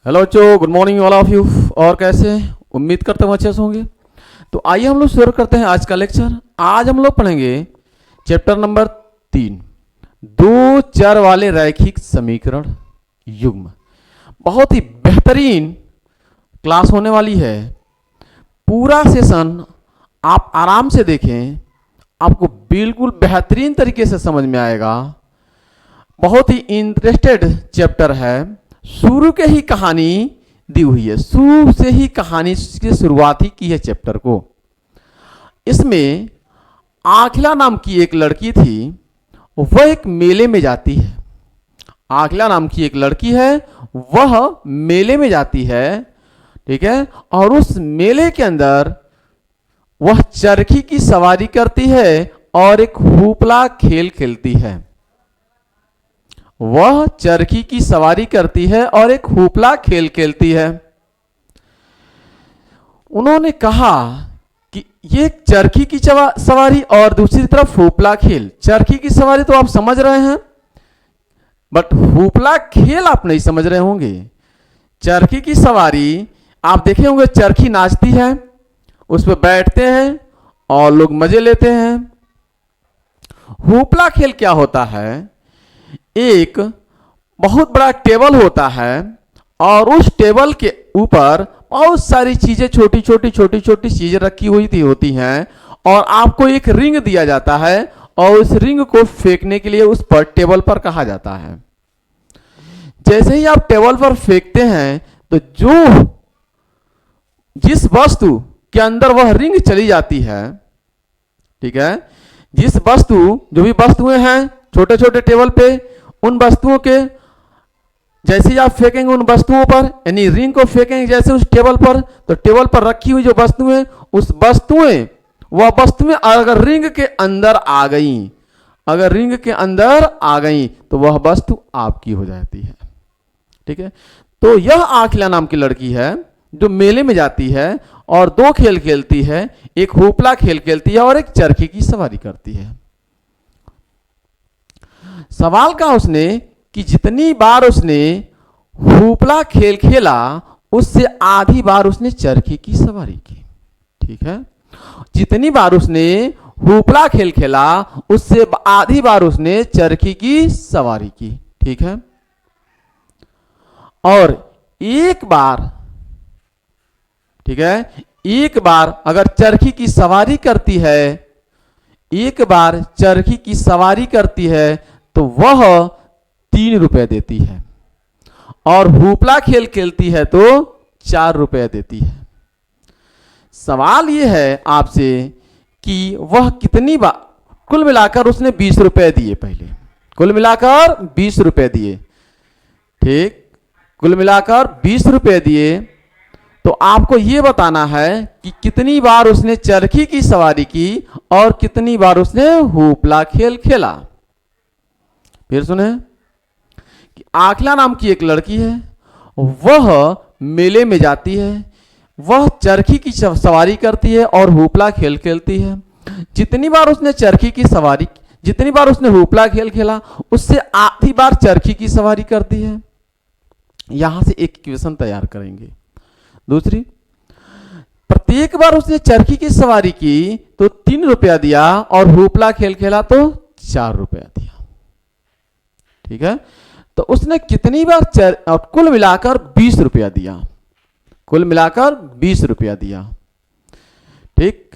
Hello बच्चों, good morning all of you. और कैसे हैं? उम्मीद करते हैं अच्छे से होंगे। तो आइए हम लोग शुरू करते हैं आज का लेक्चर। आज हम लोग पढ़ेंगे चैप्टर नंबर 3, दो चर वाले रैखिक समीकरण युग्म। बहुत ही बेहतरीन क्लास होने वाली है। पूरा सेशन आप आराम से देखें, आपको बिल्कुल बेहतरीन तरीके से समझ में आएगा। बहुत ही इंटरेस्टेड चैप्टर है। शुरू के ही कहानी दी हुई है, शुरू से ही कहानी की शुरुआत ही की है चैप्टर को। इसमें आखिला नाम की एक लड़की थी, वह एक मेले में जाती है। आखिला नाम की एक लड़की है, वह मेले में जाती है, ठीक है। और उस मेले के अंदर वह चरखी की सवारी करती है और एक हुपला खेल खेलती है। वह चरखी की सवारी करती है और एक हुपला खेल खेलती है। उन्होंने कहा कि ये चरखी की सवारी और दूसरी तरफ हुपला खेल। चरखी की सवारी तो आप समझ रहे हैं, बट हुपला खेल आप नहीं समझ रहे होंगे। चरखी की सवारी आप देखे होंगे, चरखी नाचती है, उस पर बैठते हैं और लोग मजे लेते हैं। हुपला खेल क्या होता है? एक बहुत बड़ा टेबल होता है और उस टेबल के ऊपर बहुत सारी चीजें, छोटी छोटी चीजें रखी हुई होती हैं, और आपको एक रिंग दिया जाता है और उस रिंग को फेंकने के लिए उस पर टेबल पर कहा जाता है। जैसे ही आप टेबल पर फेंकते हैं तो जिस वस्तु के अंदर वह रिंग चली जाती है, ठीक है, जिस वस्तु, जो भी वस्तुएं हैं छोटे छोटे टेबल पे, उन वस्तुओं के जैसे ही आप फेंकेंगे उन वस्तुओं पर, यानी रिंग को फेंकेंगे जैसे उस टेबल पर, तो टेबल पर रखी हुई जो वस्तुएं, उस वस्तुएं, वह वस्तुएं अगर रिंग के अंदर आ गई, अगर रिंग के अंदर आ गई तो वह वस्तु आपकी हो जाती है, ठीक है। तो यह आखिला नाम की लड़की है जो मेले में जाती है और दो खेल खेलती है, एक हुपला खेल खेलती है और एक चरखी की सवारी करती है। सवाल कहा उसने कि जितनी बार उसने हुपला खेल खेला उससे आधी बार उसने चरखी की सवारी की, ठीक है। जितनी बार उसने हुपला खेल खेला उससे आधी बार उसने चरखी की सवारी की, ठीक है। और एक बार, ठीक है, एक बार अगर चरखी की सवारी करती है, एक बार चरखी की सवारी करती है तो वह 3 रुपए देती है, और हुपला खेल खेलती है तो 4 रुपए देती है। सवाल यह है आपसे कि वह कितनी बार, कुल मिलाकर उसने 20 रुपए दिए, पहले कुल मिलाकर 20 रुपए दिए, ठीक, कुल मिलाकर 20 रुपए दिए। तो आपको यह बताना है कि कितनी बार उसने चरखी की सवारी की और कितनी बार उसने हुपला खेल खेला। फिर सुने कि आखिला नाम की एक लड़की है, वह मेले में जाती है, वह चरखी की सवारी करती है और हुपला खेल खेलती है। जितनी बार उसने चरखी की सवारी, जितनी बार उसने हुपला खेल खेला उससे आधी बार चरखी की सवारी करती है। यहां से एक इक्वेशन तैयार करेंगे। दूसरी, प्रत्येक बार उसने चरखी की सवारी की तो 3 रुपया दिया और हुपला खेल खेला तो 4 रुपया दिया, ठीक है। तो उसने कितनी बार कुल मिलाकर 20 रुपया दिया, कुल मिलाकर 20 रुपया दिया, ठीक।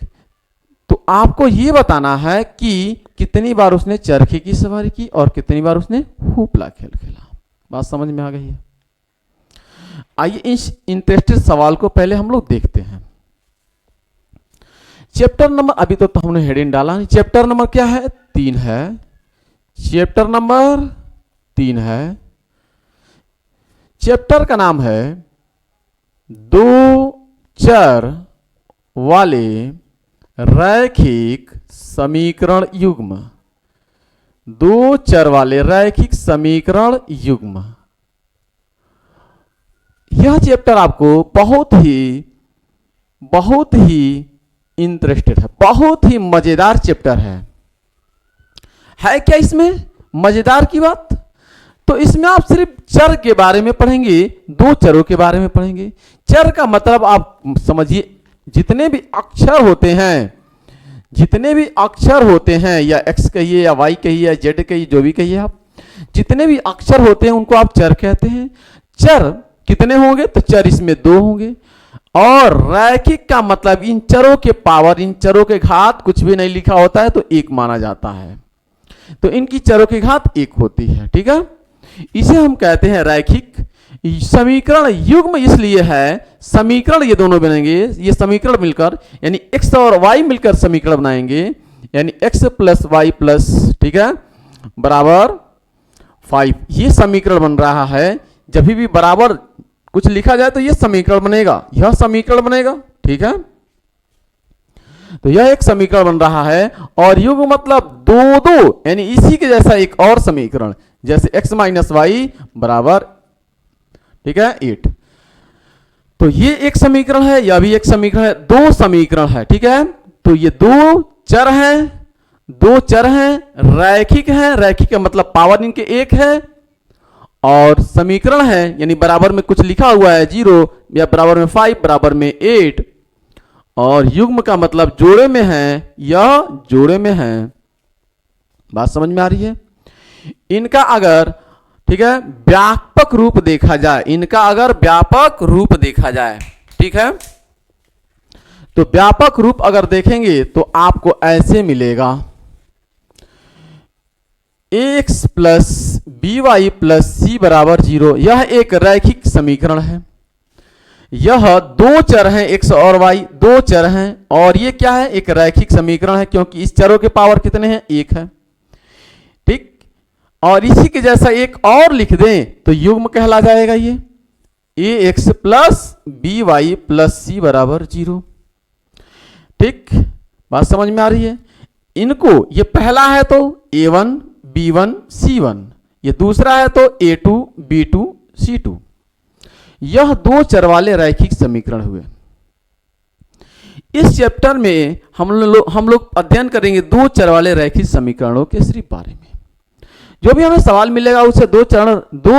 तो आपको यह बताना है कि कितनी बार उसने चरखी की सवारी की और कितनी बार उसने हुपला खेल खेला। बात समझ में आ गई है? आइए इस इंटरेस्टेड सवाल को पहले हम लोग देखते हैं। चैप्टर नंबर, अभी तो हमने हेडिंग डाला नहीं, चैप्टर नंबर क्या है? 3 है। चैप्टर नंबर 3 है। चैप्टर का नाम है दो चर वाले रैखिक समीकरण युग्म। दो चर वाले रैखिक समीकरण युग्म। यह चैप्टर आपको बहुत ही इंटरेस्टेड है, बहुत ही मजेदार चैप्टर है क्या इसमें मजेदार की बात? तो इसमें आप सिर्फ चर के बारे में पढ़ेंगे, दो चरों के बारे में पढ़ेंगे। चर का मतलब आप समझिए, जितने भी अक्षर होते हैं, जितने भी अक्षर होते हैं, या x कहिए या y कहिए या z कहिए, जो भी कहिए आप, जितने भी अक्षर होते हैं उनको आप चर कहते हैं। चर कितने होंगे? तो चर इसमें दो होंगे। और रैखिक का मतलब इन चरों के पावर, इन चरों के घात कुछ भी नहीं लिखा होता है तो एक माना जाता है, तो इनकी चरों की घात एक होती है। ठीक है, इसे हम कहते हैं रैखिक। समीकरण युग्म इसलिए है, समीकरण ये दोनों बनेंगे, ये समीकरण मिलकर यानी x और y मिलकर समीकरण बनाएंगे, यानी x प्लस वाई प्लस, ठीक है, बराबर 5। ये समीकरण बन रहा है। जब भी बराबर कुछ लिखा जाए तो ये समीकरण बनेगा, यह समीकरण बनेगा। ठीक है, तो यह एक समीकरण बन रहा है। और युग्म मतलब दो दो, यानी इसी के जैसा एक और समीकरण, जैसे x माइनस वाई बराबर, ठीक है, 8। तो ये एक समीकरण है, यह भी एक समीकरण है, दो समीकरण है। ठीक है, तो ये दो चर हैं, दो चर हैं, रैखिक हैं। रैखिक का मतलब पावर इनके एक है, और समीकरण है यानी बराबर में कुछ लिखा हुआ है 0 या बराबर में 5 बराबर में 8। और युग्म का मतलब जोड़े में है, यह जोड़े में है। बात समझ में आ रही है? इनका अगर, ठीक है, व्यापक रूप देखा जाए, इनका अगर व्यापक रूप देखा जाए, ठीक है, तो व्यापक रूप अगर देखेंगे तो आपको ऐसे मिलेगा, X plus B Y plus C बराबर 0। यह एक रैखिक समीकरण है। यह दो चर हैं, x और y दो चर हैं, और ये क्या है? एक रैखिक समीकरण है, क्योंकि इस चरों के पावर कितने हैं? एक है। ठीक, और इसी के जैसा एक और लिख दें तो युग्म कहला जाएगा ये, A X plus B Y plus C बराबर 0। ठीक, बात समझ में आ रही है? इनको, ये पहला है तो a1 b1 c1, ये दूसरा है तो a2 b2 c2। यह दो चर वाले रैखिक समीकरण हुए। इस चैप्टर में हम लोग अध्ययन करेंगे दो चर वाले रैखिक समीकरणों के सिर्फ बारे में। जो भी हमें सवाल मिलेगा उसे दो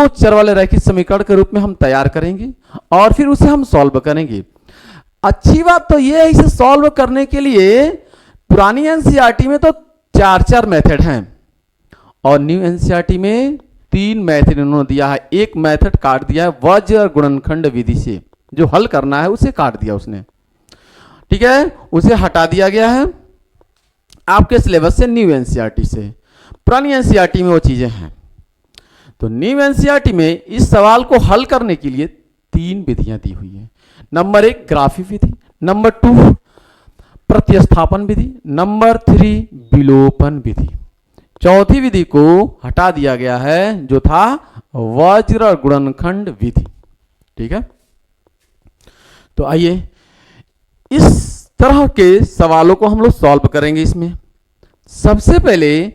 चर वाले रैखिक समीकरण के रूप में हम तैयार करेंगे और फिर उसे हम सॉल्व करेंगे। अच्छी बात तो यह है, इसे सॉल्व करने के लिए पुरानी एनसीईआरटी में तो 4 मेथड हैं और न्यू एनसीईआरटी में 3 मेथड उन्होंने दिया है। एक मेथड काट दिया है वज्र गुणनखंड विधि से, जो हल करना है उसे काट दिया उसने। ठीक है, उसे हटा दिया गया है आपके सिलेबस से, न्यू एनसीईआरटी से। पुरानी एनसीईआरटी में वो चीजें हैं। तो न्यू एनसीईआरटी में इस सवाल को हल करने के लिए 3 विधियां दी हुई है। नंबर 1 ग्राफी विधि, नंबर 2 प्रतिस्थापन विधि, नंबर 3 विलोपन विधि। चौथी विधि को हटा दिया गया है जो था वज्र गुणनखंड विधि। ठीक है, तो आइए इस तरह के सवालों को हम लोग सॉल्व करेंगे। इसमें सबसे पहले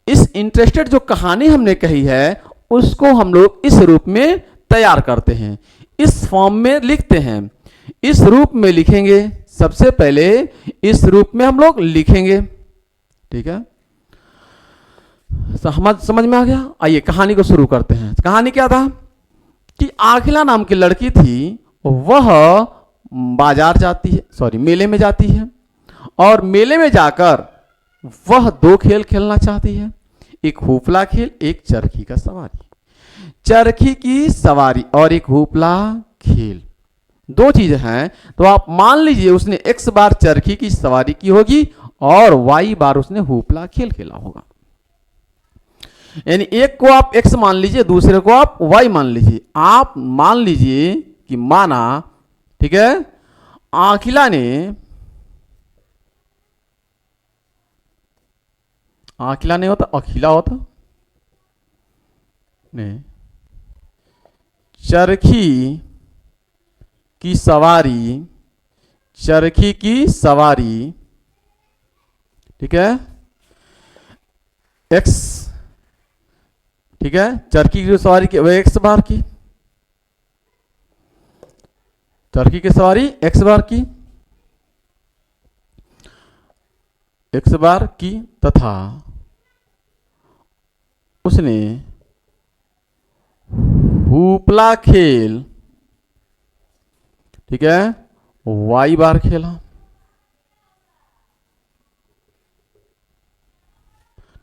इस इंटरेस्टेड जो कहानी हमने कही है उसको हम लोग इस रूप में तैयार करते हैं, इस फॉर्म में लिखते हैं। इस रूप में लिखेंगे, सबसे पहले इस रूप में हम लोग लिखेंगे। ठीक है, समझ में आ गया? आइए कहानी को शुरू करते हैं। कहानी क्या था कि आखिला नाम की लड़की थी, वह बाजार जाती है, सॉरी मेले में जाती है, और मेले में जाकर वह 2 खेल खेलना चाहती है, एक हुपला खेल, एक चरखी का सवारी। चरखी की सवारी और एक हुपला खेल, 2 चीजें हैं। तो आप मान लीजिए उसने x बार चरखी की सवारी की होगी और y बार उसने हुपला खेल खेला होगा। यानी एक को आप x मान लीजिए, दूसरे को आप y मान लीजिए। आप मान लीजिए कि माना, ठीक है, आखिला ने होता, अखिला होता ने चरखी की सवारी, ठीक है, x, ठीक है, चरखी की सवारी की वह x बार की, चरखी की सवारी x बार की, x बार की, तथा उसने हुपला खेल, ठीक है, वाई बार खेला,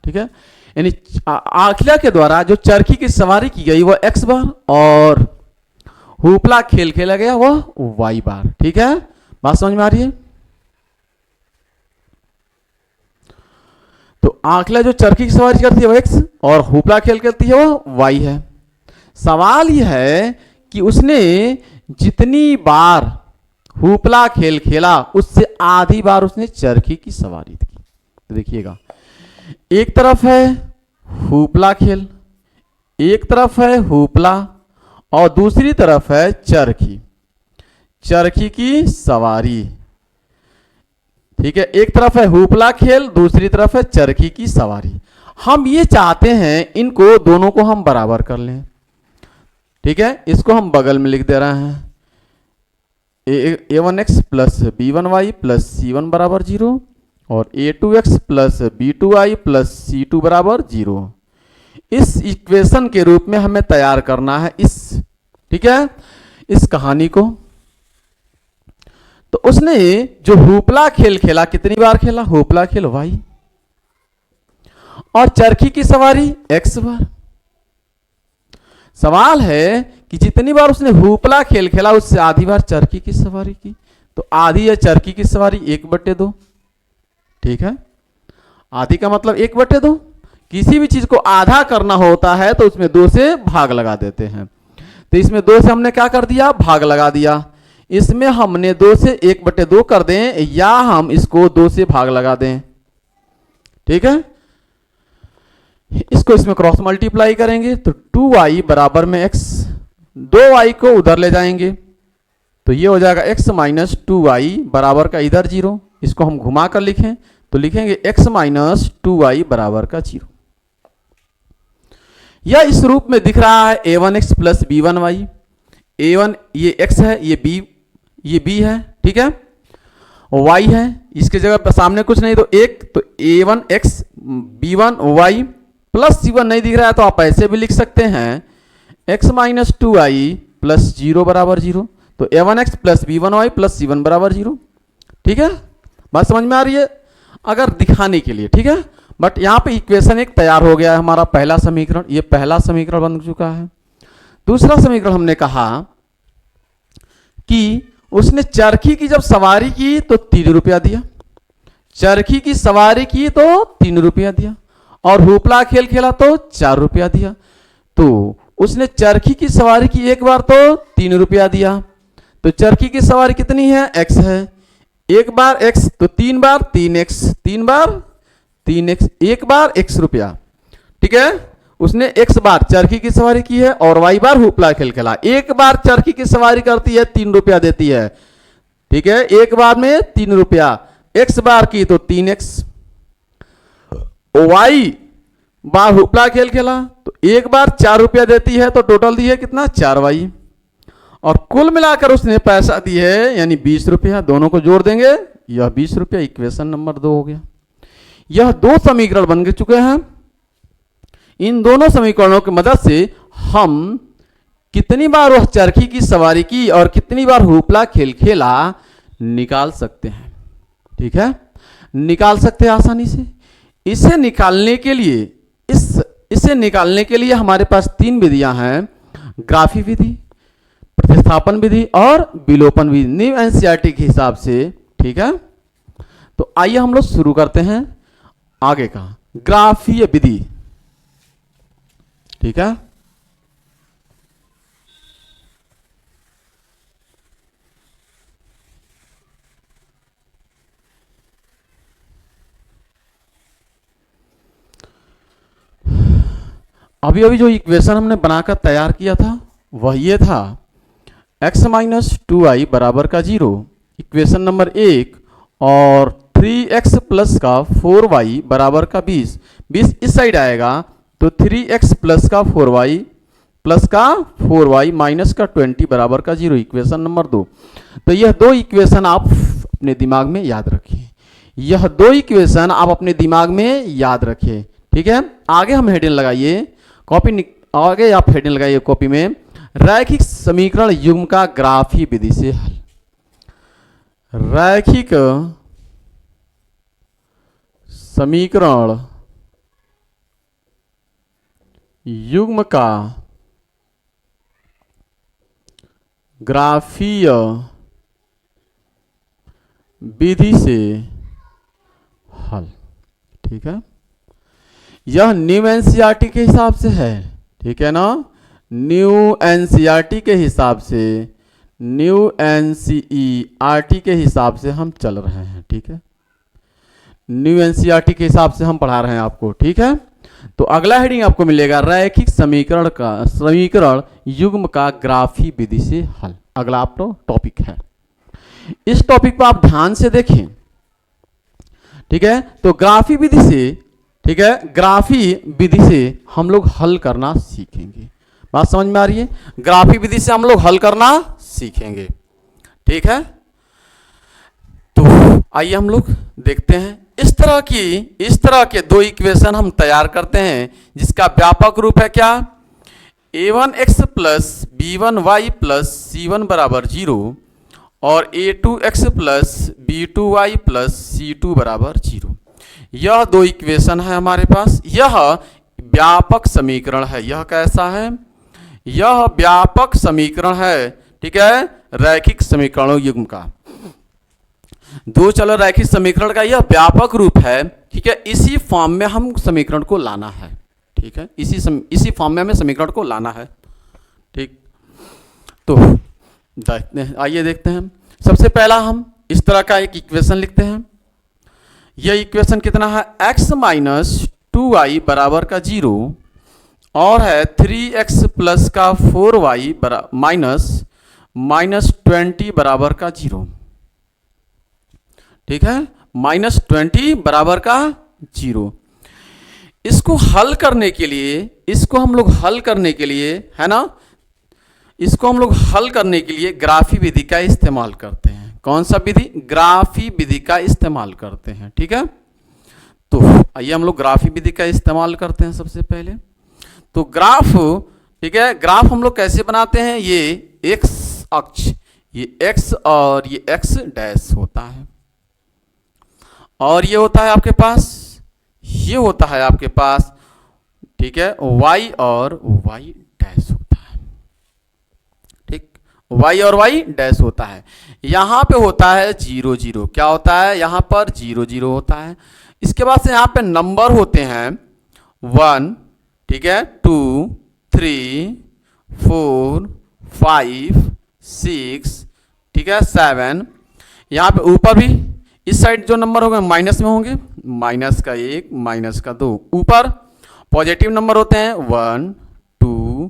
ठीक है, यानी आखिला के द्वारा जो चरखी की सवारी की गई वह एक्स बार और हुपला खेल खेला गया वह वाई बार। ठीक है, बात समझ में आ रही है? तो आखिला जो चरखी की सवारी करती है वह एक्स और हुपला खेल खेलती है वह वाई है। सवाल यह है कि उसने जितनी बार हुपला खेल खेला उससे आधी बार उसने चरखी की सवारी की। तो देखिएगा, एक तरफ है हुपला खेल, एक तरफ है हुपला और दूसरी तरफ है चरखी, चरखी की सवारी। ठीक है, एक तरफ है हुपला खेल, दूसरी तरफ है चरखी की सवारी। हम ये चाहते हैं इनको दोनों को हम बराबर कर लें। ठीक है, इसको हम बगल में लिख दे रहे हैं, a1x plus b1y plus c1 बराबर 0 और a2x plus b2y plus c2 बराबर 0। इस इक्वेशन के रूप में हमें तैयार करना है इस, ठीक है, इस कहानी को। तो उसने जो हुपला खेल खेला कितनी बार खेला? हुपला खेल वाई और चरखी की सवारी एक्स बार। सवाल है कि जितनी बार उसने हुपला खेल खेला उससे आधी बार चरखी की सवारी की, तो आधी है चरखी की सवारी 1/2। ठीक है, आधी का मतलब 1/2। किसी भी चीज को आधा करना होता है तो उसमें 2 से भाग लगा देते हैं। तो इसमें 2 से हमने क्या कर दिया? भाग लगा दिया। इसमें हमने 2 से 1/2 कर दें या हम इसको 2 से भाग लगा दें। ठीक है, इसको इसमें क्रॉस मल्टीप्लाई करेंगे तो 2y बराबर में x, 2y को उधर ले जाएंगे तो ये हो जाएगा x माइनस 2y बराबर का इधर 0। इसको हम घुमा कर लिखें तो लिखेंगे x माइनस 2y बराबर का 0। यह इस रूप में दिख रहा है a1x प्लस b1y। a1 ये x है, ये b है, ठीक है, y है, इसके जगह पर सामने कुछ नहीं तो 1, तो a1x b1y प्लस c1 नहीं दिख रहा है तो आप ऐसे भी लिख सकते हैं x माइनस 2y प्लस 0 बराबर 0। तो a1x plus b1y plus c1 बराबर 0। ठीक है, बात समझ में आ रही है? अगर दिखाने के लिए, ठीक है, बट यहां पे इक्वेशन एक तैयार हो गया है हमारा पहला समीकरण, ये पहला समीकरण बन चुका है। दूसरा समीकरण हमने कहा कि उसने चरखी की जब सवारी की तो 3 रुपया दिया, चरखी की सवारी की तो 3 रुपया दिया और हुपला खेल खेला तो 4 रुपया दिया। तो उसने चरखी की सवारी की एक बार तो 3 रुपया दिया, तो चरखी की सवारी कितनी है? x है, एक बार x तो 3 बार 3x, 3 बार 3x, एक बार x रुपया। ठीक है, उसने x बार चरखी की सवारी की है और y बार हुपला खेल खेला। एक बार चरखी की सवारी करती है 3 रुपया देती है। ठीक है, एक बार में 3 रुपया, x बार की तो 3x, y बार हुपला खेल खेला तो एक बार 4 रुपया देती है तो टोटल दी है कितना? 4y और कुल मिलाकर उसने पैसा दी है यानी 20 रुपया। दोनों को जोड़ देंगे, यह 20 रुपया इक्वेशन नंबर 2 हो गया। यह 2 समीकरण बन चुके हैं। इन दोनों समीकरणों की मदद से हम कितनी बार वह चरखी की सवारी की और कितनी बार हुपला खेल खेला निकाल सकते हैं। ठीक है, निकाल सकते हैं आसानी से। इसे निकालने के लिए हमारे पास 3 विधियां हैं, ग्राफी विधि, प्रतिस्थापन विधि और विलोपन विधि, न्यू एनसीईआरटी के हिसाब से। ठीक है, तो आइए हम लोग शुरू करते हैं आगे का, ग्राफीय विधि। ठीक है, अभी अभी जो इक्वेशन हमने बनाकर तैयार किया था वह ये था x माइनस 2y बराबर का 0, इक्वेशन नंबर 1, और 3x प्लस का 4y बराबर का 20 इस साइड आएगा तो 3x प्लस का 4y प्लस का 4y माइनस का 20 बराबर का 0, इक्वेशन नंबर 2। तो यह 2 इक्वेशन आप अपने दिमाग में याद रखिए, यह 2 इक्वेशन आप अपने दिमाग में याद रखिए। ठीक है, आगे हम हेडिंग लगाइए, कॉपी आगे आप हेडिंग लगाइए कॉपी में, रैखिक समीकरण युग्म का ग्राफी विधि से हल। रैखिक समीकरण युग्म का ग्राफीय विधि से हल। ठीक है, यह न्यू एनसीईआरटी के हिसाब से है। ठीक है ना, न्यू एनसीईआरटी के हिसाब से, न्यू एनसीईआरटी के हिसाब से हम चल रहे हैं। ठीक है, न्यू एनसीईआरटी के हिसाब से हम पढ़ा रहे हैं आपको। ठीक है, तो अगला हेडिंग आपको मिलेगा रैखिक समीकरण युग्म का ग्राफी विधि से हल। अगला आपका टॉपिक है, इस टॉपिक पर आप ध्यान से देखें। ठीक है, तो ग्राफी विधि से, ठीक है, ग्राफी विधि से हम लोग हल करना सीखेंगे। बात समझ में आ रही है? ग्राफी विधि से हम लोग हल करना सीखेंगे। ठीक है, तो आइए हम लोग देखते हैं। इस तरह के दो इक्वेशन हम तैयार करते हैं जिसका व्यापक रूप है क्या, a1x plus b1y plus c1 बराबर 0 और a2x plus b2y plus c2 बराबर 0। यह दो इक्वेशन है हमारे पास। यह व्यापक समीकरण है। यह कैसा है? यह व्यापक समीकरण है। ठीक है, रैखिक समीकरणों युग्म का, दो चल रैखिक समीकरण का यह व्यापक रूप है। ठीक है, इसी फॉर्म में हम समीकरण को लाना है। ठीक है, इसी फॉर्म में हमें समीकरण को लाना है। ठीक, तो देखते हैं, आइए देखते हैं। सबसे पहला हम इस तरह का एक इक्वेशन लिखते हैं। यह इक्वेशन कितना है, x माइनस 2y बराबर का 0 और है 3x प्लस का 4y माइनस 20 बराबर का 0। ठीक है, माइनस 20 बराबर का 0। इसको हल करने के लिए, इसको हम लोग हल करने के लिए, है ना, इसको हम लोग हल करने के लिए ग्राफी विधि का इस्तेमाल करते हैं। कौन सा विधि? ग्राफी विधि का इस्तेमाल करते हैं। ठीक है, तो आइए हम लोग ग्राफी विधि का इस्तेमाल करते हैं सबसे पहले। तो ग्राफ, ठीक है, ग्राफ हम लोग कैसे बनाते हैं? ये एक्स अक्ष, ये एक्स और ये एक्स डैश होता है, और ये होता है आपके पास, ये होता है आपके पास, ठीक है, y और y डैश होता है। ठीक, y और y डैश होता है। यहां पे होता है 0 0। क्या होता है? यहां पर 0 0 होता है। इसके बाद से यहां पे नंबर होते हैं 1, ठीक है, 2 3 4 5 6, ठीक है, 7। यहां पे ऊपर भी इस साइड जो नंबर होंगे माइनस में होंगे, माइनस का 1, माइनस का 2। ऊपर पॉजिटिव नंबर होते हैं 1 2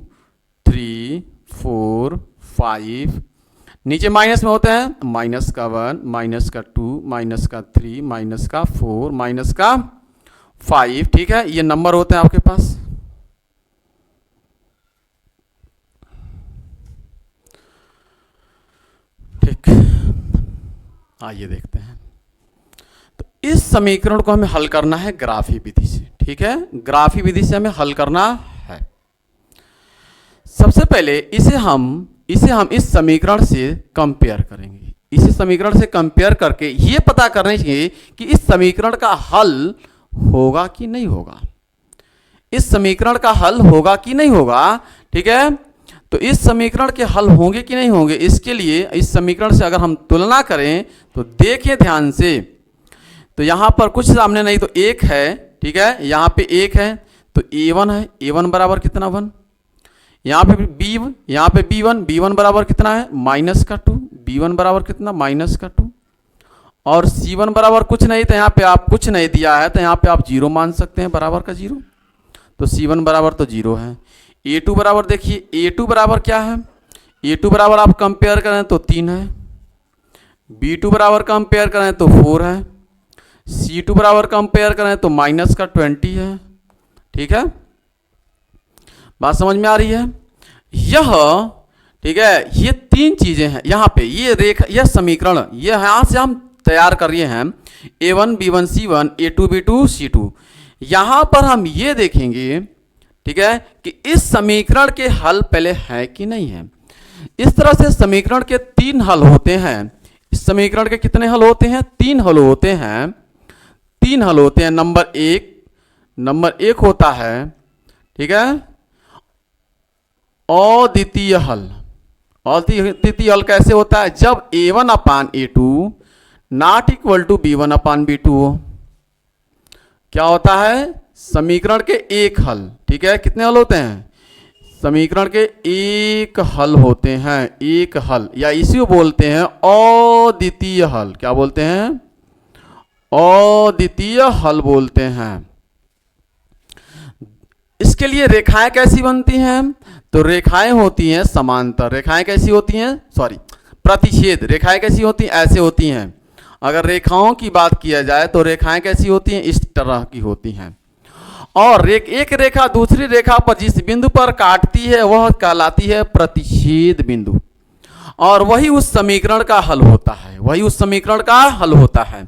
3 4 5। नीचे माइनस में होते हैं माइनस का 1, माइनस का 2, माइनस का 3, माइनस का 4, माइनस का 5। ठीक है, ये नंबर होते हैं आपके पास। ठीक, आइए देखते हैं। तो इस समीकरण को हमें हल करना है ग्राफी विधि से। ठीक है, ग्राफी विधि से हमें हल करना है। सबसे पहले इसे हम इस समीकरण से कंपेयर करेंगे। इसी समीकरण से कंपेयर करके ये पता करना चाहिए कि इस समीकरण का हल होगा कि नहीं होगा। इस समीकरण का हल होगा कि नहीं होगा। ठीक है, तो इस समीकरण के हल होंगे कि नहीं होंगे, इसके लिए इस समीकरण से अगर हम तुलना करें तो देखें ध्यान से। तो यहां पर कुछ सामने नहीं तो 1 है। ठीक है, यहां पे 1 है तो a1 है, a1 बराबर कितना 1। यहाँ पे b1 बराबर कितना है माइनस का 2, b1 बराबर कितना माइनस का 2। और c1 बराबर कुछ नहीं, तो यहाँ पे आप कुछ नहीं दिया है तो यहाँ पे आप 0 मान सकते हैं, बराबर का 0। तो c1 बराबर तो 0 है। a2 बराबर देखिए, a2 बराबर क्या है, a2 बराबर आप कंपेयर करें तो 3 है, b2 बराबर कंपेयर करें तो 4 है, c2 बराबर कंपेयर करें तो माइनस का 20 है। ठीक है, बात समझ में आ रही है? यह, ठीक है, ये 3 चीजें हैं यहाँ पे। ये रेखा, यह समीकरण, ये यहां से हम तैयार कर रहे हैं a1 b1 c1 a2 b2 c2। यहां पर हम ये देखेंगे, ठीक है, कि इस समीकरण के हल पहले है कि नहीं है। इस तरह से समीकरण के 3 हल होते हैं। इस समीकरण के कितने हल होते हैं? 3 हल होते हैं। 3 हल होते हैं। नंबर एक होता है, ठीक है, अद्वितीय हल। अद्वितीय हल कैसे होता है? जब a1/a2 not equal to b1/b2 हो। क्या होता है? समीकरण के एक हल, ठीक है, कितने हल होते हैं? समीकरण के एक हल होते हैं, एक हल, या इसी को बोलते हैं अद्वितीय हल। क्या बोलते हैं? अद्वितीय हल बोलते हैं। इसके लिए रेखाएं कैसी बनती हैं? तो रेखाएं होती हैं समांतर। रेखाएं कैसी होती हैं? प्रतिच्छेद। रेखाएं कैसी होती हैं? ऐसे होती हैं। अगर रेखाओं की बात किया जाए तो रेखाएं कैसी होती हैं? इस तरह की होती हैं। और एक रेखा दूसरी रेखा पर जिस बिंदु पर काटती है वह कहलाती है प्रतिच्छेद बिंदु, और वही उस समीकरण का हल होता है। वही उस समीकरण का हल होता है।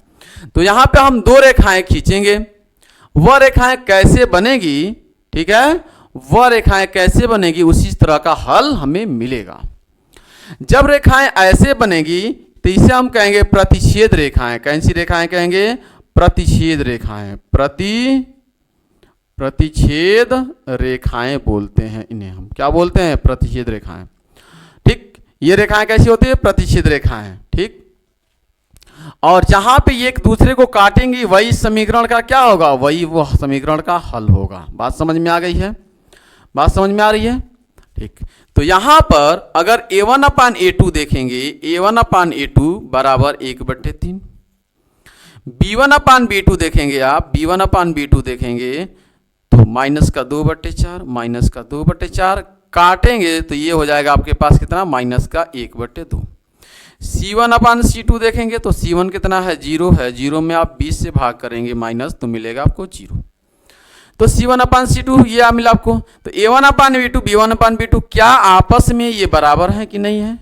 तो यहां पे हम 2 रेखाएं खींचेंगे। वह रेखाएं कैसे बनेगी, ठीक है, वह रेखाएं कैसे बनेगी, उसी तरह का हल हमें मिलेगा। जब रेखाएं ऐसे बनेगी तो इसे हम कहेंगे प्रतिच्छेद रेखाएं। कैसी रेखाएं कहेंगे? प्रतिच्छेद रेखाएं। प्रतिच्छेद रेखाएं बोलते हैं इन्हें हम। क्या बोलते हैं? प्रतिच्छेद रेखाएं। ठीक, ये रेखाएं कैसी होती है? प्रतिच्छेद रेखाएं। ठीक, और जहां पे ये एक दूसरे को काटेंगी वही समीकरण का क्या होगा? वही वह समीकरण का हल होगा। बात समझ में आ गई है? बात समझ में आ रही है? ठीक, तो यहां पर अगर a1/a2 देखेंगे, a1/a2 बराबर 1/3। b1/b2 देखेंगे आप, b1/b2 देखेंगे तो -2/4, -2/4 काटेंगे तो ये हो जाएगा आपके पास कितना? -1/2। c1/c2 देखेंगे तो c1 कितना है? 0 है। 0 में आप 20 से भाग करेंगे माइनस, तो मिलेगा आपको 0। तो c1/c2 ये मिला आपको। तो a1/a2 b1/b2 क्या आपस में ये बराबर है कि नहीं है?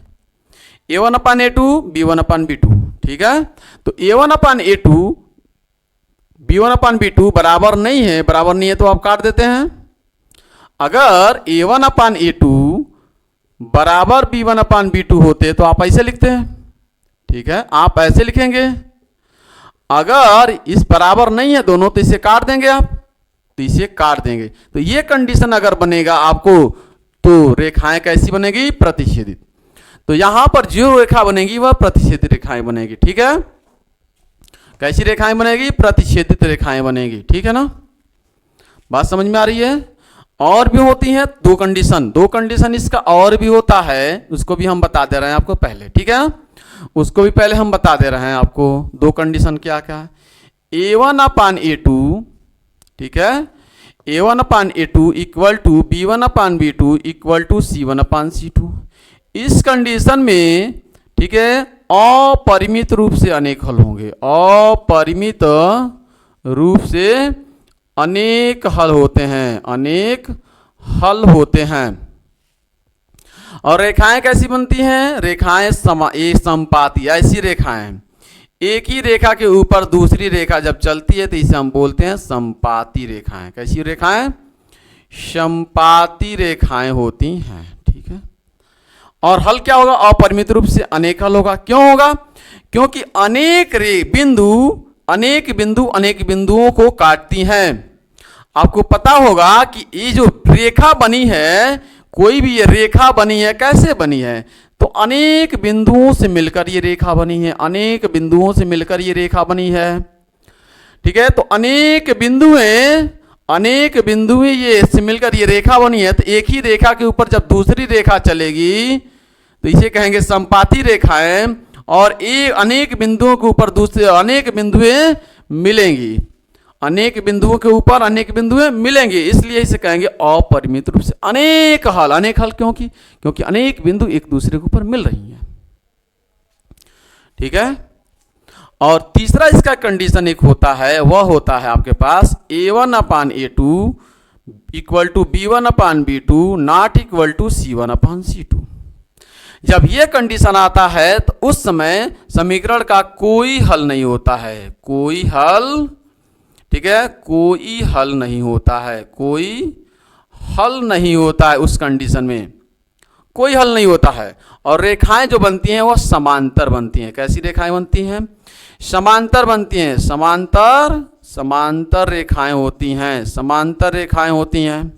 a1/a2 b1/b2, ठीक है। तो a1/a2 b1/b2 बराबर नहीं है। बराबर नहीं है तो आप काट देते हैं। अगर a1/a2 बराबर b1/b2 होते तो आप ऐसे लिखते हैं, ठीक है, आप ऐसे लिखेंगे। अगर इस बराबर नहीं है दोनों तो इसे काट देंगे आप, तो इसे काट देंगे। तो ये कंडीशन अगर बनेगा आपको तो रेखाएं कैसी बनेगी? प्रतिच्छेदित। तो यहां पर जो रेखा बनेगी वह प्रतिच्छेदित रेखाएं बनेगी, ठीक है। कैसी रेखाएं बनेगी? प्रतिच्छेदित रेखाएं बनेगी, ठीक है ना। बात समझ में आ रही है? और भी होती हैं 2 कंडीशन। 2 कंडीशन इसका और भी होता है, उसको भी हम बता दे रहे हैं आपको पहले, ठीक है। उसको भी पहले हम बता दे रहे हैं आपको 2 कंडीशन क्या क्या है। a1/a2, ठीक है, a1/a2 equal to b1/b2 equal to c1/c2। इस कंडीशन में, ठीक है, अपरिमित रूप से अनेक हल होंगे। अपरिमित रूप से अनेक हल होते हैं, अनेक हल होते हैं। और रेखाएं कैसी बनती हैं? रेखाएं समपाती, ऐसी रेखाएं, एक ही रेखा के ऊपर दूसरी रेखा जब चलती है तो इसे हम बोलते हैं समपाती रेखाएं। कैसी रेखाएं? समपाती रेखाएं होती हैं, ठीक है। और हल क्या होगा? अपरिमित रूप से अनेक हल होगा। क्यों होगा? क्योंकि अनेक बिंदु अनेक बिंदुओं को काटती हैं। आपको पता होगा कि ये जो रेखा बनी है, कोई भी ये रेखा बनी है, कैसे बनी है? तो अनेक बिंदुओं से मिलकर ये रेखा बनी है। अनेक बिंदुओं से मिलकर ये रेखा बनी है, ठीक है। तो अनेक बिंदुएं ये से मिलकर ये रेखा बनी है। तो एक ही रेखा के ऊपर जब दूसरी रेखा चलेगी तो इसे कहेंगे समपाती रेखाएं। और ये अनेक बिंदुओं के ऊपर दूसरे अनेक बिंदुएं मिलेंगी। अनेक बिंदुओं के ऊपर अनेक बिंदुएं मिलेंगे, इसलिए इसे कहेंगे अपरिमित रूप से अनेक हल। अनेक हल क्योंकि अनेक बिंदु एक दूसरे के ऊपर मिल रही हैं, ठीक है। और तीसरा इसका कंडीशन एक होता है, वह होता है आपके पास a1/a2 equal to b1/b2 not equal to c1/c2। जब यह कंडीशन आता है तो उस समय समीकरण का कोई हल नहीं होता है। कोई हल, ठीक है, कोई हल नहीं होता है। कोई हल नहीं होता है, उस कंडीशन में कोई हल नहीं होता है। और रेखाएं जो बनती हैं वो समांतर बनती हैं। कैसी रेखाएं बनती हैं? समांतर बनती हैं। समांतर रेखाएं होती हैं, समांतर रेखाएं होती हैं।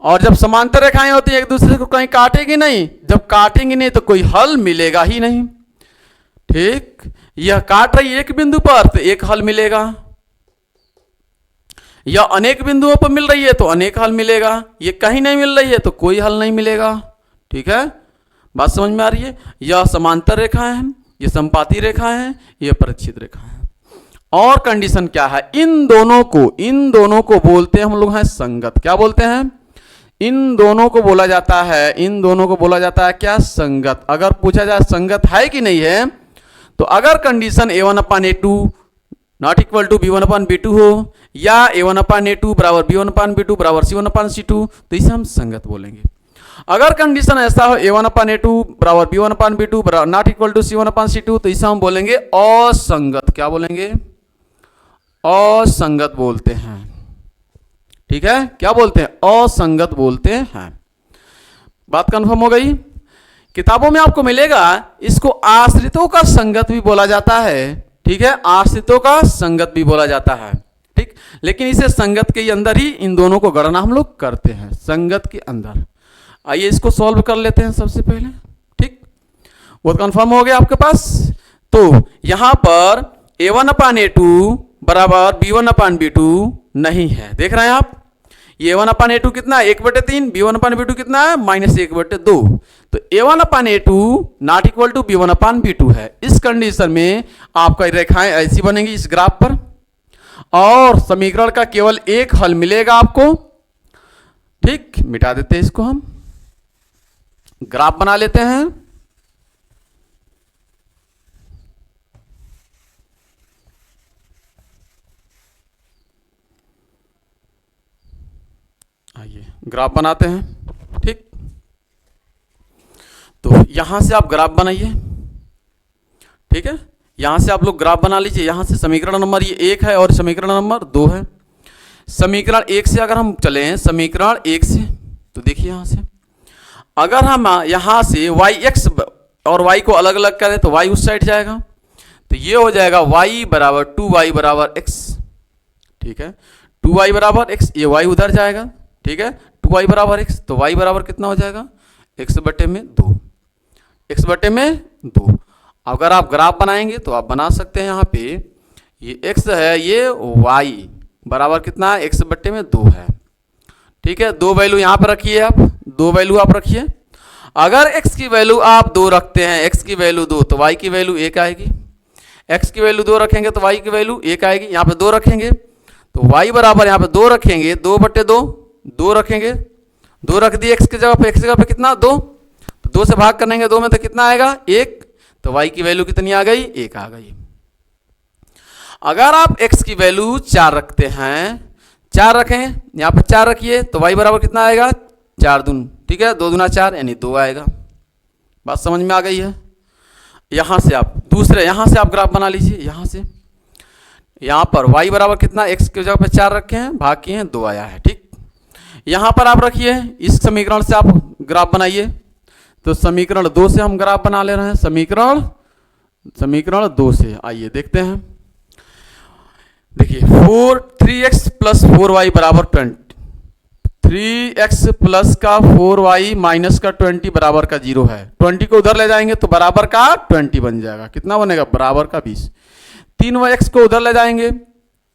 और जब समांतर रेखाएं होती हैं एक दूसरे को कहीं काटेगी नहीं, जब काटेंगी नहीं तो कोई हल मिलेगा ही नहीं। ठीक, यह काट रही एक बिंदु पर तो एक हल मिलेगा, या अनेक बिंदुओं पर मिल रही है तो अनेक हल मिलेगा, ये कहीं नहीं मिल रही है तो कोई हल नहीं मिलेगा। ठीक है, बात समझ में आ रही है? यह समांतर रेखाएं हैं, ये संपाती रेखाएं हैं, ये परिच्छेद रेखाएं हैं। और कंडीशन क्या है? इन दोनों को बोलते हैं हम लोग हैं संगत। क्या बोलते हैं? इन दोनों को बोला जाता है क्या? संगत। अगर पूछा जाए संगत है कि नहीं है, तो अगर condition a1/a2 not equal to b1/b2 हो, या a1/a2 बराबर b1/b2 बराबर c1/c2, तो इसे हम संगत बोलेंगे। अगर कंडीशन ऐसा हो a1/a2 बराबर b1/b2 बराबर नॉट इक्वल टू c1/c2, तो इसे हम बोलेंगे असंगत। क्या बोलेंगे? असंगत बोलते हैं। ठीक है, क्या बोलते हैं? असंगत बोलते हैं। बात कंफर्म हो गई? किताबों में आपको मिलेगा, इसको आश्रितों का संगत भी बोला जाता है। ठीक है, आश्रितों का संगत भी बोला जाता है। ठीक, लेकिन इसे संगत के अंदर ही इन दोनों को गणना हम लोग करते हैं, संगत के अंदर। आइए इसको सॉल्व कर लेते हैं सबसे पहले। ठीक, वो कंफर्म हो गया आपके पास। तो यहां पर a1/a2 बराबर b1/b2 नहीं है। देख रहे हैं आप? ये a1/a2 कितना है? 1/3। b1/b2 कितना है? -1/2। तो a1/a2 not equal to b1/b2 है। इस कंडीशन में आपका रेखाएं ऐसी बनेंगी इस ग्राफ पर, और समीकरण का केवल एक हल मिलेगा आपको। ठीक, मिटा देते हैं इसको, हम ग्राफ बना लेते हैं। आइए ग्राफ बनाते हैं। ठीक, तो यहां से आप ग्राफ बनाइए। ठीक है, यहां से आप लोग ग्राफ बना लीजिए। यहां से समीकरण नंबर ये 1 है और समीकरण नंबर 2 है। समीकरण 1 से अगर हम चलें, समीकरण 1 से, तो देखिए यहां से अगर हम यहां से y(x) और y को अलग अलग करें तो y उस साइड जाएगा, तो ये हो जाएगा y बराबर 2y बराबर x। ठीक है, 2y बराबर x, ये y उधर जाएगा। ठीक है, 2y बराबर x, तो y बराबर कितना हो जाएगा? x/2, x/2। अगर आप ग्राफ बनाएंगे तो आप बना सकते हैं। यहाँ पे ये x है, ये y बराबर कितना है? x/2 है। ठीक है, दो वैल्यू यहाँ पर रखिए आप, दो वैल्यू आप रखिए। अगर x की वैल्यू आप 2 रखते हैं, x की वैल्यू 2, तो y की वैल्यू 1 आएगी। x की वैल्यू 2 रखेंगे तो y की वैल्यू 1 आएगी। यहाँ पे 2 रखेंगे तो y बराबर यहाँ पे 2 रखेंगे, 2/2, 2 रखेंगे, 2 रख दिए x की जगह पे। x की जगह पे कितना? 2, तो 2 से भाग करेंगे 2 में तो कितना आएगा? 1। तो y की वैल्यू कितनी आ गई? 1 आ गई। अगर आप x की वैल्यू 4 रखते हैं, 4 रखें, यहाँ पे 4 रखिए, तो y बराबर कितना आएगा? 4 दून। ठीक है, 2 दूना 4 यानी 2 आएगा। बात समझ में आ गई है? यहां से आप दूसरे, यहां से आप ग्राफ बना लीजिए। यहां से यहां पर y बराबर कितना? x की जगह पे 4 रखे हैं, भाग किए हैं, 2 आया है। ठीक, यहां पर आप रखिए, इस समीकरण से आप ग्राफ बनाइए। तो समीकरण 2 से हम ग्राफ बना ले रहे हैं। समीकरण 2 से आइए देखते हैं। देखिए 3x प्लस 4y बराबर 20, 3x प्लस का 4y माइनस का 20 बराबर का 0 है। 20 को उधर ले जाएंगे तो बराबर का 20 बन जाएगा। कितना बनेगा? बराबर का 20। 3x को उधर ले जाएंगे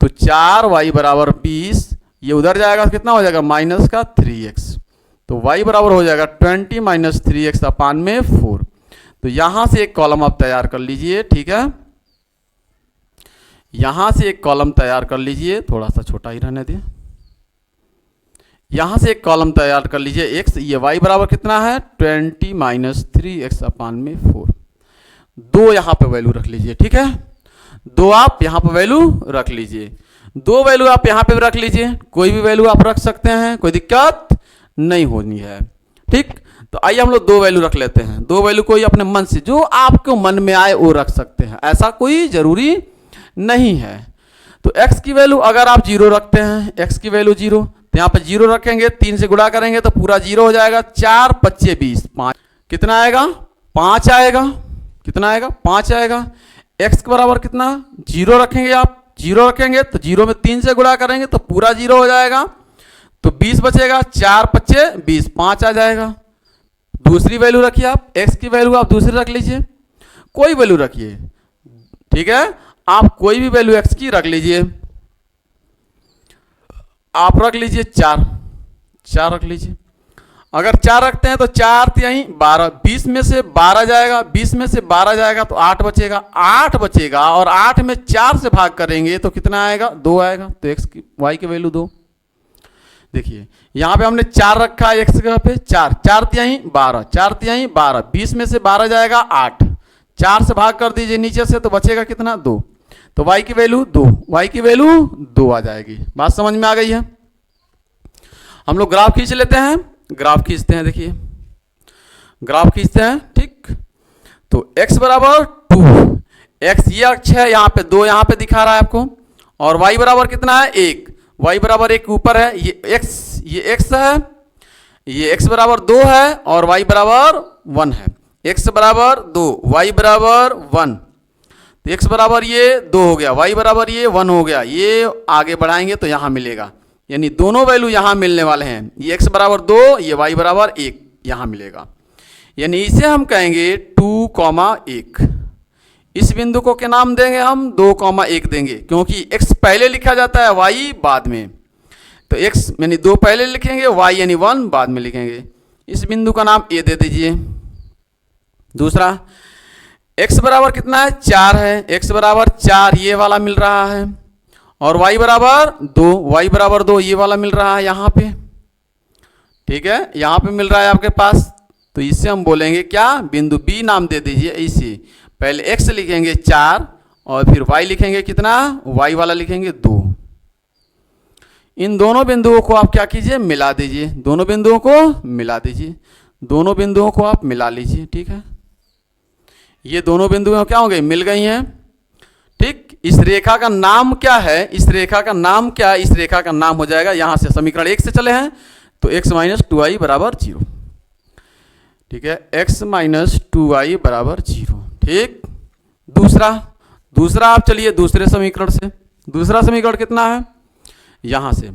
तो 4y बराबर 20, ये उधर जाएगा, कितना हो जाएगा? माइनस का 3x। तो y बराबर हो जाएगा 20 माइनस 3x अपान में 4। तो यहां से एक कॉलम आप तैयार कर लीजिए। ठीक है, यहां से एक कॉलम तैयार कर लीजिए, थोड़ा सा छोटा ही रहने दिए। यहां से एक कॉलम तैयार कर लीजिए x, ये y बराबर कितना है? 20 माइनस 3x अपान में 4। 2 यहां पे वैल्यू रख लीजिए। ठीक है, 2 आप यहां पे वैल्यू रख लीजिए। 2 वैल्यू आप यहां पे भी रख लीजिए, कोई भी वैल्यू आप रख सकते हैं, कोई दिक्कत नहीं होनी है। ठीक, तो आइए हम लोग 2 वैल्यू रख लेते हैं। 2 वैल्यू कोई अपने मन से, जो आपको मन में आए वो रख सकते हैं, ऐसा कोई जरूरी नहीं है। तो x की वैल्यू अगर आप 0 रखते हैं, x की वैल्यू 0, तो यहाँ पे 0 रखेंगे, 3 से गुणा करेंगे तो पूरा 0 हो जाएगा। 4 5 20, 5 कितना आएगा? 5 आएगा। कितना आएगा? 5 आएगा। x के बराबर कितना? 0 रखेंगे, आप 0 रखेंगे तो 0 में 3 से गुणा करेंगे तो पूरा 0 हो जाएगा, तो 20 बचेगा। 4 5 20, 5 आ जाएगा। दूसरी वैल्यू रखिए आप, x की वैल्यू आप दूसरी रख लीजिए, कोई वैल्यू रखिए, ठीक है, आप कोई भी वैल्यू x की रख लीजिए। आप रख लीजिए 4 रख लीजिए। अगर 4 रखते हैं तो 4 तिहाई 12, 20 में से 12 जाएगा, 20 में से 12 जाएगा तो 8 बचेगा, 8 बचेगा। और 8 में 4 से भाग करेंगे तो कितना आएगा? 2 आएगा। तो x की y की वैल्यू 2। देखिए यहाँ पे हमने 4 रखा है, x जगह पे 4 तिहाई 12, 4 तिहाई 12, 20 में से 12 जाएगा 8, 4 से भाग कर दीजिए नीचे से तो बचेगा कितना? 2। तो y की वैल्यू 2, y की वैल्यू 2 आ जाएगी। बात समझ में आ गई है? हम लोग ग्राफ खींच लेते हैं, ग्राफ खींचते हैं। देखिए ग्राफ खींचते हैं, ठीक। तो x बराबर 2, x ये अक्ष है, यहाँ पे 2 यहाँ पे दिखा रहा है आपको, और y बराबर कितना है? 1, y बराबर 1 ऊपर है, ये x है, ये x बराबर 2 है और y बराबर 1 है। x बराबर 2, y बराबर 1, तो x बराबर ये 2 हो गया, y बराबर ये 1 हो गया। ये आगे बढ़ाएंगे तो यहाँ मिलेगा, यानी दोनों वैल्यू यहाँ मिलने वाले हैं। ये x बराबर 2, ये y बराबर 1 यहाँ मिलेगा, यानी इसे हम कहेंगे 2,1। इस बिंदु को क्या नाम देंगे हम? 2,1 देंगे, क्योंकि x पहले लिखा जाता है, y बाद में। तो x यानी 2 पहले लिखेंगे, y यानी 1 बाद में लिखेंगे। इस बिंदु का नाम a दे दीजिए। दूसरा x बराबर कितना है? 4 है, x बराबर 4 ये वाला मिल रहा है, और y बराबर 2, y बराबर 2 ये वाला मिल रहा है यहाँ पे, ठीक है, यहाँ पे मिल रहा है आपके पास। तो इससे हम बोलेंगे क्या? बिंदु B नाम दे दीजिए। इसी पहले x लिखेंगे 4 और फिर y लिखेंगे कितना? y वाला लिखेंगे 2। इन दोनों बिंदुओं को आप क्या कीजिए? मिला दीजिए, दोनों बिंदुओं को मिला दीजिए, दोनों बिंदुओं को आप मिला लीजिए, ठीक है। ये दोनों बिंदुएं क्या हो गई? मिल गई हैं, ठीक। इस रेखा का नाम क्या है? इस रेखा का नाम क्या है? इस रेखा का नाम हो जाएगा, यहां से समीकरण 1 से चले हैं तो x माइनस 2i बराबर 0, ठीक है, x माइनस 2i बराबर 0, ठीक। दूसरा आप चलिए दूसरे समीकरण से। दूसरा समीकरण कितना है? यहां से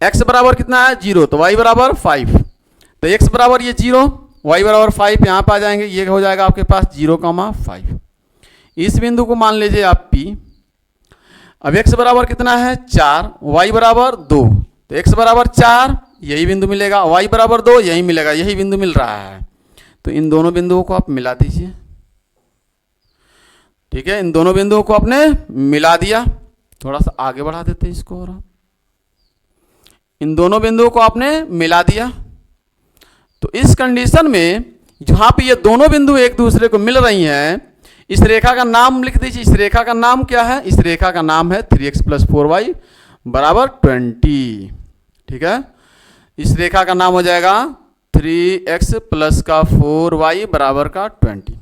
x बराबर कितना है? 0, तो y बराबर 5, तो x बराबर ये 0, y बराबर 5 यहाँ पे आ जाएंगे, ये हो जाएगा आपके पास 0,5। इस बिंदु को मान लीजिए आप P। अब x बराबर कितना है? 4, y बराबर 2, तो x बराबर 4 यही बिंदु मिलेगा, y बराबर 2 यही मिलेगा, यही बिंदु मिल रहा है। तो इन दोनों बिंदुओं को आप मिला दीजिए, ठीक है। इन दोनों बिंदुओं को आपने मिला दिया। थोड़ा सा आगे बढ़ा देते हैं इसको, और इन दोनों बिंदुओं को आपने मिला दिया। तो इस कंडीशन में जहां पे ये दोनों बिंदु एक दूसरे को मिल रही हैं, इस रेखा का नाम लिख दीजिए। इस रेखा का नाम क्या है? इस रेखा का नाम है 3x + 4y बराबर 20, ठीक है। इस रेखा का नाम हो जाएगा 3x + 4y बराबर 20।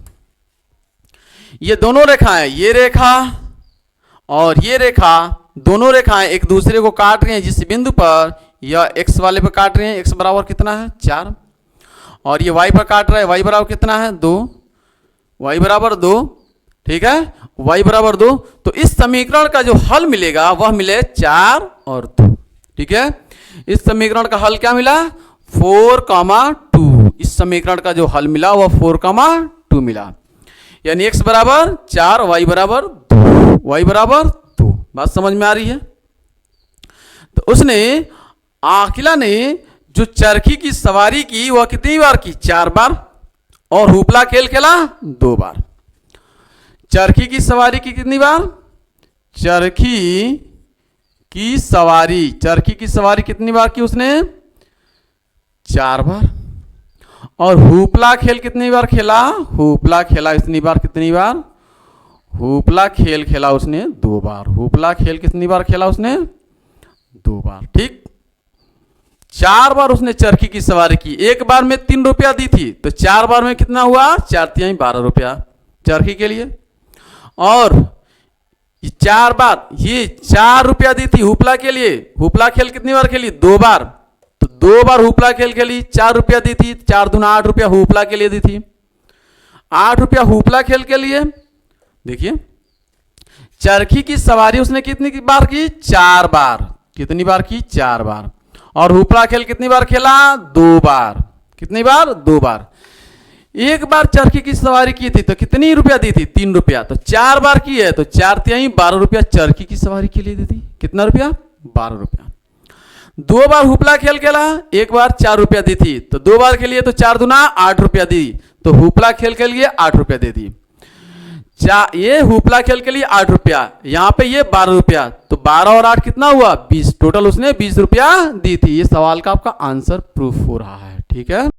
ये दोनों रेखाएं, ये रेखा और ये रेखा, दोनों रेखाएं एक दूसरे को काट रही हैं जिस बिंदु पर, यह x वाले पर काट रही हैं, x बराबर कितना है? 4, और ये y पर काट रहा है, y बराबर कितना है? 2, y बराबर 2, ठीक है, y बराबर 2। तो इस समीकरण का जो हल मिलेगा वह मिले 4 और 2, ठीक है। इस समीकरण का हल क्या मिला? 4,2। इस समीकरण का जो हल मिला वह 4,2 मिला, यानी x बराबर 4, y बराबर 2, y बराबर 2। बात समझ में आ रही है? तो उसने, आकिला ने जो चरखी की सवारी की वह कितनी बार की? 4 बार, और हुपला खेल खेला 2 बार। चरखी की सवारी की कितनी बार? चरखी की सवारी कितनी बार की उसने? 4 बार। और हुपला खेल कितनी बार खेला? हुपला खेला इतनी बार, कितनी बार? हुपला खेल खेला उसने 2 बार। हुपला खेल कितनी बार खेला उसने? 2 बार, ठीक। 4 बार उसने चरखी की सवारी की। एक बार में 3 रुपया दी थी, तो 4 बार में कितना हुआ? 4 × 3 = 12 रुपया चरखी के लिए। और ये 4 बार, ये 4 रुपया दी थी हुपला के लिए। हुपला खेल कितनी बार खेली? 2 बार। तो 2 बार हुपला खेल खेली, 4 रुपया दी थी, 4 दूना 8 रुपया हुपला के लिए दी थी। 8 रुपया हुपला खेल के लिए। देखिए चरखी की सवारी उसने कितनी बार की? 4 बार। कितनी बार की? 4 बार। और हुपला खेल कितनी बार खेला? 2 बार। कितनी बार? 2 बार। एक बार चरखी की सवारी की थी तो कितनी रुपया दी थी? 3 रुपया। तो 4 बार की है तो 4 तिहाई 12 रुपया चरखी की सवारी के लिए दी थी। कितना रुपया? 12 रुपया। 2 बार हुपला खेल खेला, एक बार 4 रुपया दी थी, तो 2 बार के लिए तो 4 दूना 8 रुपया दी, तो हुपला खेल के लिए 8 रुपया दे दी। ये हुपला खेल के लिए 8 रुपया, यहां पे ये 12 रुपया, तो 12 और 8 कितना हुआ? 20। टोटल उसने 20 रुपया दी थी। ये सवाल का आपका आंसर प्रूफ हो रहा है। ठीक है।